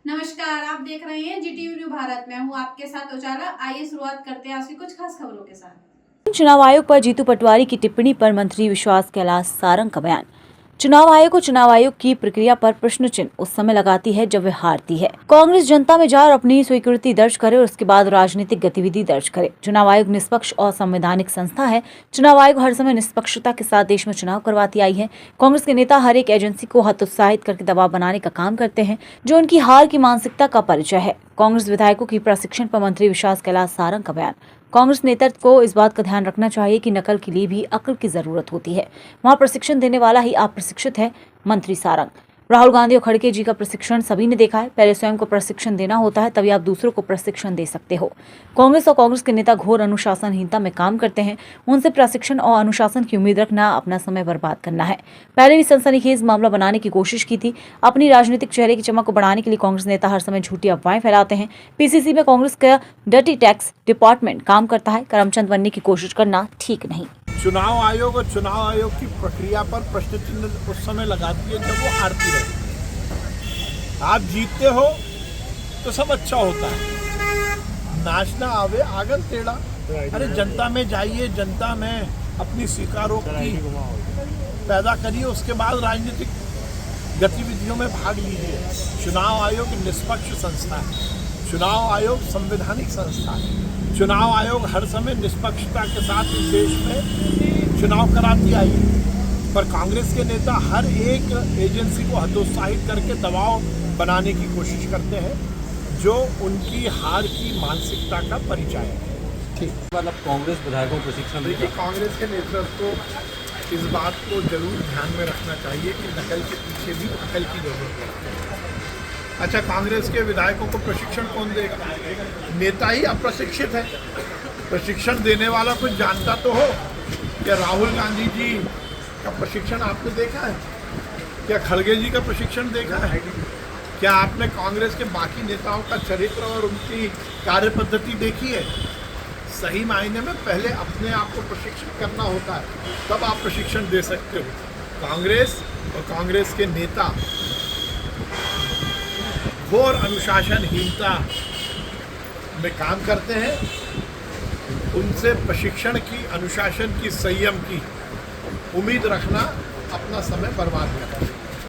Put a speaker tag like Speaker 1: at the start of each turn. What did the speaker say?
Speaker 1: नमस्कार, आप देख रहे हैं जीटीवी न्यू भारत। मैं हूं आपके साथ उजाला। आइए शुरुआत करते हैं आज की कुछ खास खबरों के साथ।
Speaker 2: चुनाव आयोग पर जीतू पटवारी की टिप्पणी पर मंत्री विश्वास कैलाश सारंग का बयान। चुनाव आयोग को चुनाव आयोग की प्रक्रिया पर प्रश्न चिन्ह उस समय लगाती है जब वे हारती है। कांग्रेस जनता में जाकर अपनी स्वीकृति दर्ज करे और उसके बाद राजनीतिक गतिविधि दर्ज करे। चुनाव आयोग निष्पक्ष और संवैधानिक संस्था है। चुनाव आयोग हर समय निष्पक्षता के साथ देश में चुनाव करवाती आई है। कांग्रेस के नेता हर एक एजेंसी को हतोत्साहित करके दबाव बनाने का काम करते हैं, जो उनकी हार की मानसिकता का परिचय है। कांग्रेस विधायकों की प्रशिक्षण पर मंत्री विश्वास कैलाश सारंग का बयान। कांग्रेस नेतृत्व को इस बात का ध्यान रखना चाहिए कि नकल के लिए भी अक्ल की जरूरत होती है। वहां प्रशिक्षण देने वाला ही अप्रशिक्षित है। मंत्री सारंग। राहुल गांधी और खड़गे जी का प्रशिक्षण सभी ने देखा है। पहले स्वयं को प्रशिक्षण देना होता है, तभी आप दूसरों को प्रशिक्षण दे सकते हो। कांग्रेस और कांग्रेस के नेता घोर अनुशासनहीनता में काम करते हैं। उनसे प्रशिक्षण और अनुशासन की उम्मीद रखना अपना समय बर्बाद करना है। पहले भी सनसनीखेज मामला बनाने की कोशिश की थी। अपनी राजनीतिक चेहरे की चमक को बढ़ाने के लिए कांग्रेस नेता हर समय झूठी अफवाहें फैलाते हैं। पीसीसी में कांग्रेस का डर्टी टैक्स डिपार्टमेंट काम करता है। करमचंद बनने की कोशिश करना ठीक नहीं।
Speaker 3: चुनाव आयोग और चुनाव आयोग की प्रक्रिया पर प्रश्न चिन्ह उस समय लगाती है जब वो हारती रहती। आप जीतते हो तो सब अच्छा होता है, नाचना आवे आंगन टेढ़ा। अरे जनता में जाइए, जनता में अपनी स्वीकारों की पैदा करिए, उसके बाद राजनीतिक गतिविधियों में भाग लीजिए। चुनाव आयोग निष्पक्ष संस्था है। चुनाव आयोग संवैधानिक संस्था है। चुनाव आयोग हर समय निष्पक्षता के साथ इस देश में चुनाव कराती आई है, पर कांग्रेस के नेता हर एक एजेंसी को हतोत्साहित करके दबाव बनाने की कोशिश करते हैं, जो उनकी हार की मानसिकता का परिचय है।
Speaker 4: ठीक, मतलब कांग्रेस विधायकों को प्रशिक्षण
Speaker 3: देखिए, कांग्रेस के नेतृत्व को इस बात को जरूर ध्यान में रखना चाहिए कि नकल के पीछे भी अकल की जरूरत है। अच्छा, कांग्रेस के विधायकों को प्रशिक्षण कौन देगा? नेता ही अप्रशिक्षित है। प्रशिक्षण देने वाला कुछ जानता तो हो। क्या राहुल गांधी जी का प्रशिक्षण आपने देखा है? क्या खड़गे जी का प्रशिक्षण देखा है? क्या आपने कांग्रेस के बाकी नेताओं का चरित्र और उनकी कार्य पद्धति देखी है? सही मायने में पहले अपने आप को प्रशिक्षित करना होता है, तब आप प्रशिक्षण दे सकते हो। कांग्रेस और कांग्रेस के नेता घोर अनुशासनहीनता में काम करते हैं। उनसे प्रशिक्षण की, अनुशासन की, संयम की उम्मीद रखना अपना समय बर्बाद करना है।